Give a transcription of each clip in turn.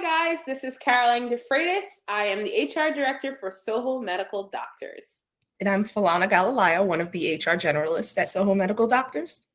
Hi guys, this is Caroline DeFreitas. I am the HR Director for Soho Medical Doctors. And I'm Falana Galileo, one of the HR generalists at Soho Medical Doctors.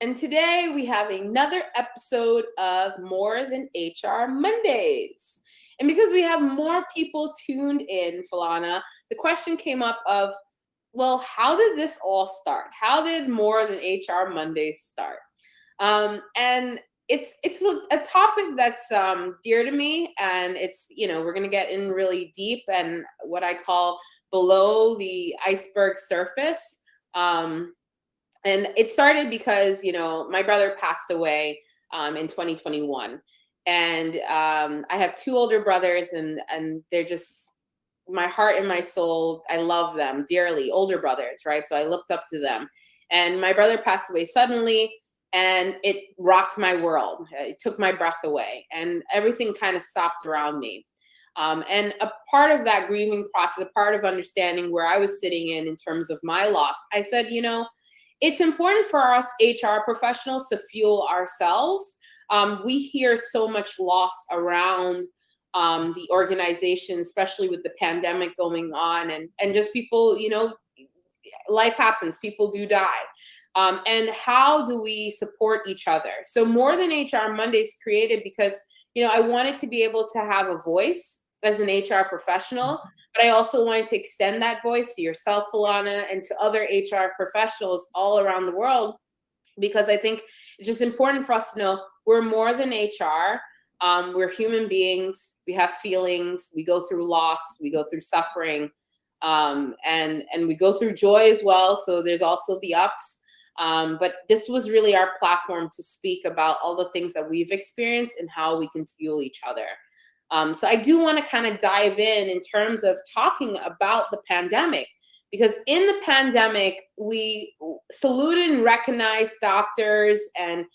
And today we have another episode of More Than HR Mondays. And because we have more people tuned in, Falana, the question came up of, well, how did this all start? How did More Than HR Mondays start? And it's a topic that's dear to me, and it's, we're going to get in really deep and what I call below the iceberg surface. And it started because, my brother passed away in 2021. And I have two older brothers, and they're just my heart and my soul. I love them dearly, older brothers, right? So I looked up to them. And my brother passed away suddenly, and it rocked my world. It took my breath away, and everything kind of stopped around me. And a part of that grieving process, a part of understanding where I was sitting in terms of my loss, I said, it's important for us HR professionals to fuel ourselves. We hear so much loss around the organization, especially with the pandemic going on, and just people, life happens, people do die. And how do we support each other? So More Than HR Mondays created because, I wanted to be able to have a voice as an HR professional, but I also wanted to extend that voice to yourself, Falana, and to other HR professionals all around the world, because I think it's just important for us to know we're more than HR. We're human beings. We have feelings. We go through loss. We go through suffering, and we go through joy as well. So there's also the ups. But this was really our platform to speak about all the things that we've experienced and how we can fuel each other. So I do want to kind of dive in terms of talking about the pandemic, because in the pandemic, we saluted and recognized doctors and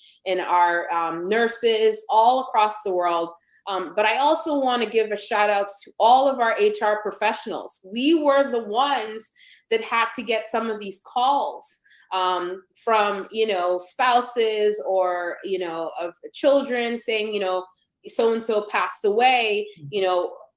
our nurses all across the world. But I also want to give a shout out to all of our HR professionals. We were the ones that had to get some of these calls from, spouses or, of children saying, so-and-so passed away,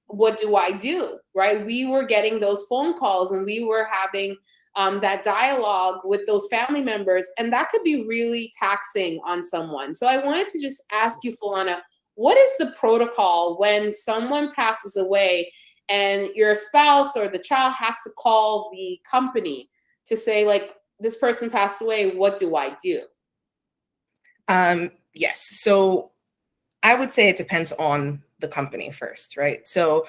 what do I do, right? We were getting those phone calls, and we were having that dialogue with those family members, and that could be really taxing on someone. So I wanted to just ask you, Falana, what is the protocol when someone passes away and your spouse or the child has to call the company to say, like, this person passed away, what do I do? Yes. So I would say it depends on the company first, right? So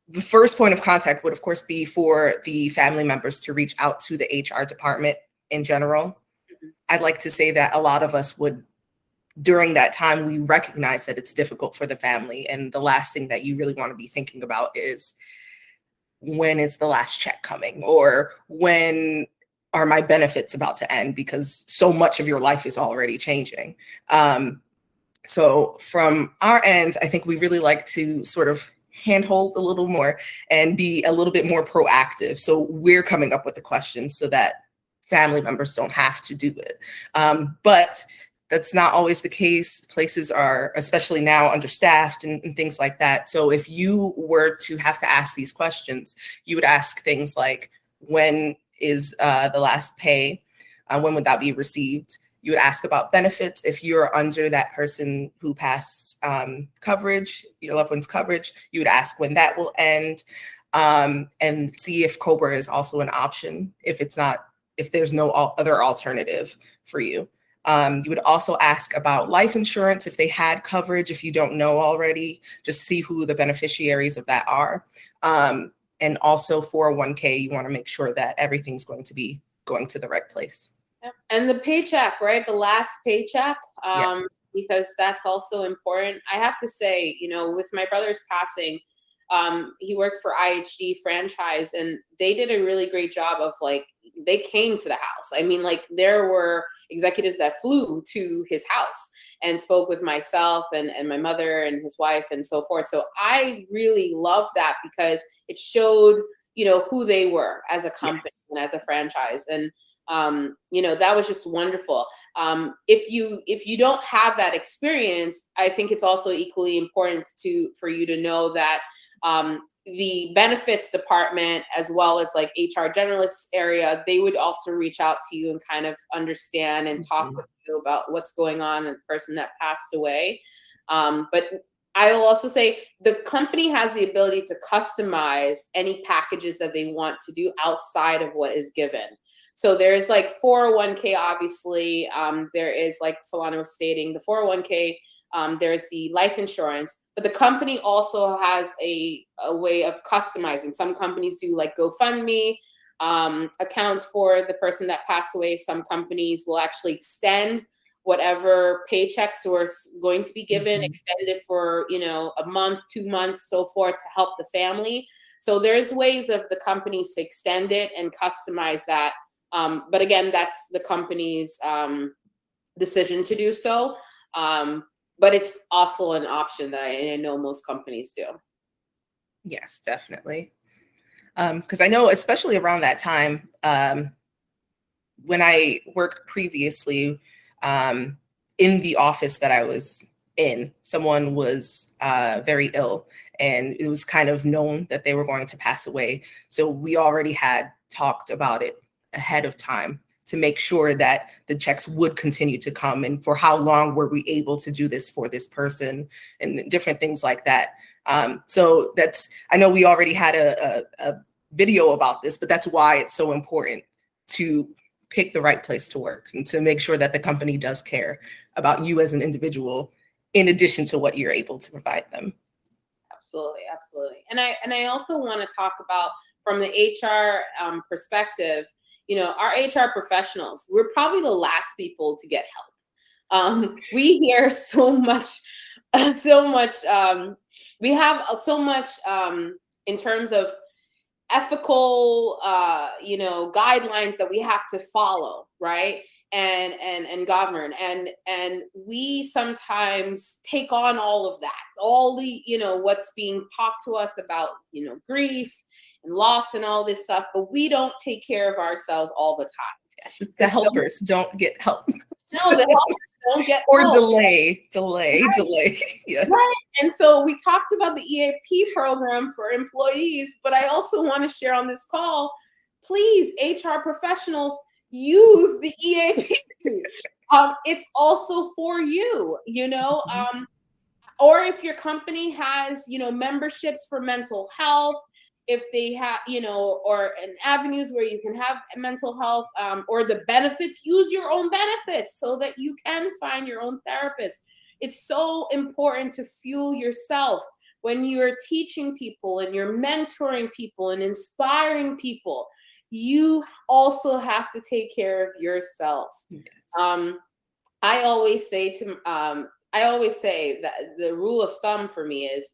the first point of contact would, of course, be for the family members to reach out to the HR department in general. Mm-hmm. I'd like to say that a lot of us would, during that time, we recognize that it's difficult for the family. And the last thing that you really want to be thinking about is, when is the last check coming? Or when are my benefits about to end? Because so much of your life is already changing. So from our end, I think we really like to sort of handhold a little more and be a little bit more proactive. So we're coming up with the questions so that family members don't have to do it. But that's not always the case. Places are, especially now, understaffed and things like that. So if you were to have to ask these questions, you would ask things like, when is the last pay? When would that be received? You would ask about benefits. If you're under that person who passed coverage, your loved one's coverage, you would ask when that will end, and see if COBRA is also an option if there's no other alternative for you. You would also ask about life insurance if they had coverage. If you don't know already, just see who the beneficiaries of that are. And also 401k, you want to make sure that everything's going to be going to the right place. And the paycheck, right? The last paycheck, yes. Because that's also important. I have to say, with my brother's passing, he worked for IHG franchise, and they did a really great job of, like, they came to the house. I mean, like, there were executives that flew to his house and spoke with myself and my mother and his wife and so forth. So I really love that, because it showed, who they were as a company and as a franchise. And, that was just wonderful. If you don't have that experience, I think it's also equally important for you to know that the benefits department, as well as like HR generalists area, they would also reach out to you and kind of understand and talk with you about what's going on and the person that passed away. But I will also say the company has the ability to customize any packages that they want to do outside of what is given. So there's like 401k, obviously. There is, like Philana was stating, the 401k. There's the life insurance, but the company also has a way of customizing. Some companies do like GoFundMe accounts for the person that passed away. Some companies will actually extend whatever paychecks were going to be given, extended it for, a month, 2 months, so forth, to help the family. So there's ways of the companies to extend it and customize that. But again, that's the company's decision to do so. But it's also an option that I know most companies do. Yes, definitely. Because I know, especially around that time, when I worked previously, in the office that I was in, someone was very ill, and it was kind of known that they were going to pass away. So we already had talked about it ahead of time to make sure that the checks would continue to come, and for how long were we able to do this for this person, and different things like that. So I know we already had a video about this, but that's why it's so important to pick the right place to work and to make sure that the company does care about you as an individual, in addition to what you're able to provide them. Absolutely. And I also want to talk about, from the HR perspective, our HR professionals, we're probably the last people to get help. We hear so much, we have so much in terms of ethical, guidelines that we have to follow, right? And govern. And we sometimes take on all of that, all the, what's being talked to us about, grief and loss and all this stuff, but we don't take care of ourselves all the time. Yes, the helpers don't get help. No, the helpers don't get or help. delay. Yes. Right. And so we talked about the EAP program for employees, but I also want to share on this call, please, HR professionals, use the EAP. It's also for you, or if your company has, memberships for mental health, if they have, or avenues where you can have mental health, or the benefits, use your own benefits so that you can find your own therapist. It's so important to fuel yourself when you're teaching people and you're mentoring people and inspiring people. You also have to take care of yourself. Yes. I always say that the rule of thumb for me is,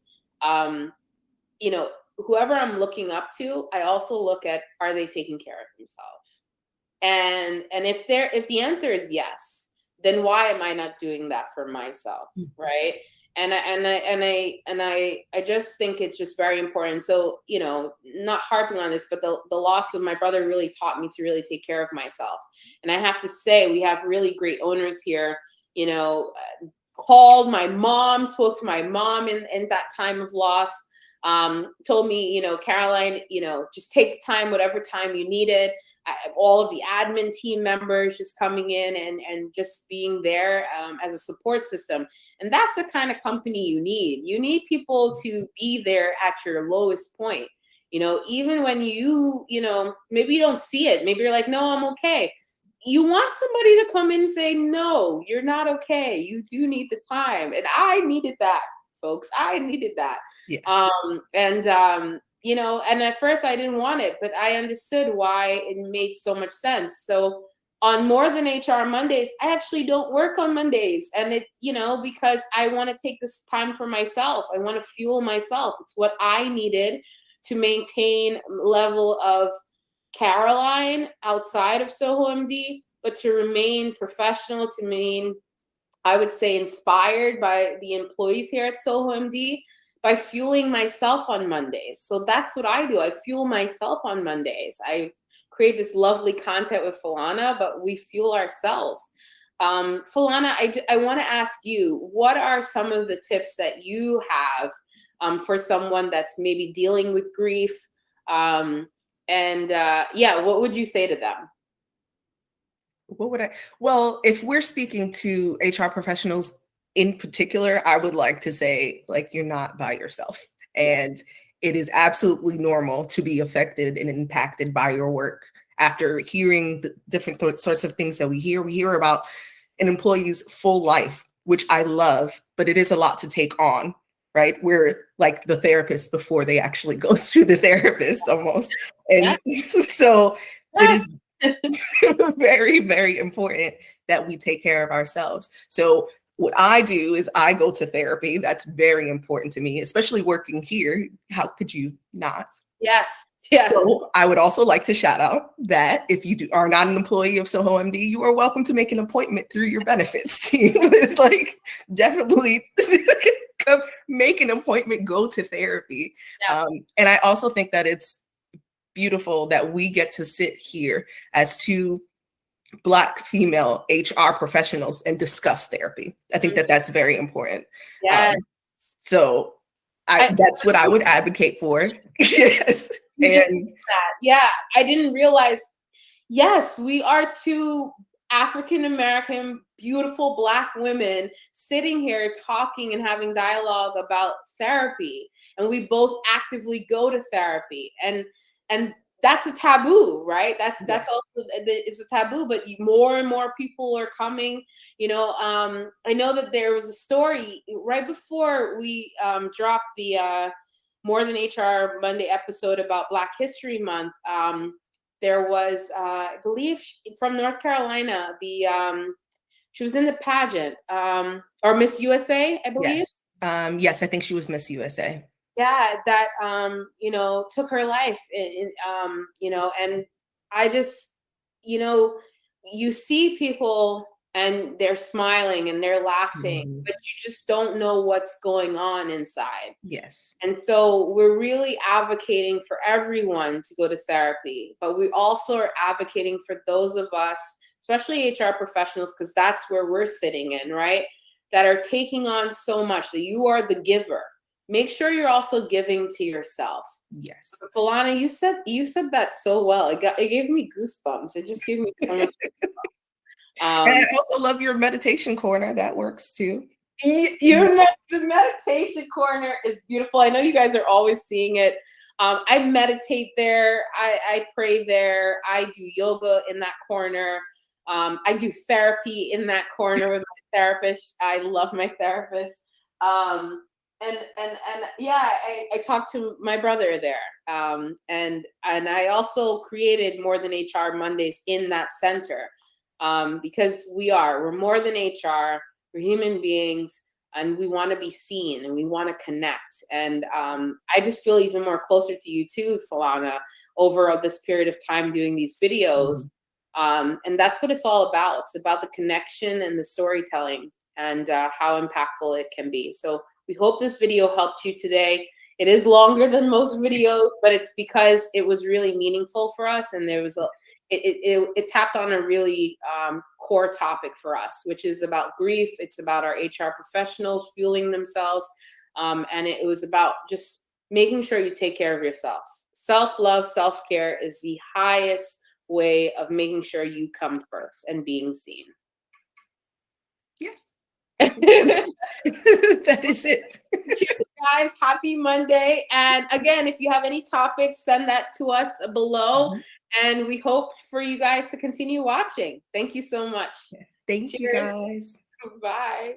whoever I'm looking up to, I also look at, are they taking care of themselves? And if the answer is yes, then why am I not doing that for myself, right? And I just think it's just very important. So, not harping on this, but the loss of my brother really taught me to really take care of myself. And I have to say, we have really great owners here, called my mom, spoke to my mom in that time of loss. Told me, Caroline, just take time, whatever time you needed. All of the admin team members just coming in and just being there as a support system. And that's the kind of company you need. You need people to be there at your lowest point. Even when maybe you don't see it. Maybe you're like, no, I'm okay. You want somebody to come in and say, no, you're not okay. You do need the time. And I needed that, folks. I needed that. Yeah. And at first I didn't want it, but I understood why it made so much sense. So on More Than HR Mondays, I actually don't work on Mondays. And because I want to take this time for myself. I want to fuel myself. It's what I needed to maintain level of Caroline outside of Soho MD, but to remain professional, I would say, inspired by the employees here at Soho MD, by fueling myself on Mondays. So that's what I do. I fuel myself on Mondays. I create this lovely content with Falana, but we fuel ourselves. Falana, I want to ask you, what are some of the tips that you have for someone that's maybe dealing with grief? What would you say to them? Well, if we're speaking to HR professionals in particular, I would like to say, like, you're not by yourself. And it is absolutely normal to be affected and impacted by your work. After hearing the different sorts of things that we hear about an employee's full life, which I love, but it is a lot to take on, right? We're like the therapist before they actually go to the therapist almost. And so it is very, very important that we take care of ourselves. So what I do is I go to therapy. That's very important to me, especially working here. How could you not? Yes. Yes. So I would also like to shout out that if you are not an employee of Soho MD, you are welcome to make an appointment through your benefits team. It's like, definitely come make an appointment, go to therapy. Yes. And I also think that it's beautiful that we get to sit here as two Black female HR professionals and discuss therapy. I think that that's very important. Yes. So that's what I would advocate for. Yes. And yeah, I didn't realize. Yes, we are two African-American, beautiful Black women sitting here talking and having dialogue about therapy. And we both actively go to therapy. And that's a taboo, right? That's also, it's a taboo, but more and more people are coming. You know, I know that there was a story right before we dropped the More Than HR Monday episode about Black History Month. There was, I believe, from North Carolina, she was in the pageant, or Miss USA, I believe. Yes. Yes, I think she was Miss USA. Yeah, that took her life, and I just, you see people and they're smiling and they're laughing, but you just don't know what's going on inside. Yes. And so we're really advocating for everyone to go to therapy, but we also are advocating for those of us, especially HR professionals, because that's where we're sitting in, right? That are taking on so much, that you are the giver. Make sure you're also giving to yourself. Yes. Falana, you said that so well. It gave me goosebumps. It just gave me so much goosebumps. And I also love your meditation corner. That works too. The meditation corner is beautiful. I know you guys are always seeing it. I meditate there. I pray there. I do yoga in that corner. I do therapy in that corner with my therapist. I love my therapist. I talked to my brother there. And I also created More Than HR Mondays in that center. Because we're more than HR, we're human beings, and we want to be seen and we want to connect. And I just feel even more closer to you too, Falana, over this period of time doing these videos. And that's what it's all about. It's about the connection and the storytelling and how impactful it can be. So we hope this video helped you today. It is longer than most videos, but it's because it was really meaningful for us, and there was it tapped on a really core topic for us, which is about grief. It's about our HR professionals fueling themselves, and it was about just making sure you take care of yourself. Self-love, self-care is the highest way of making sure you come first and being seen. Yes. That is it. Cheers, guys. Happy Monday. And again, if you have any topics, send that to us below. And we hope for you guys to continue watching. Thank you so much. Yes. Thank you, guys. Bye.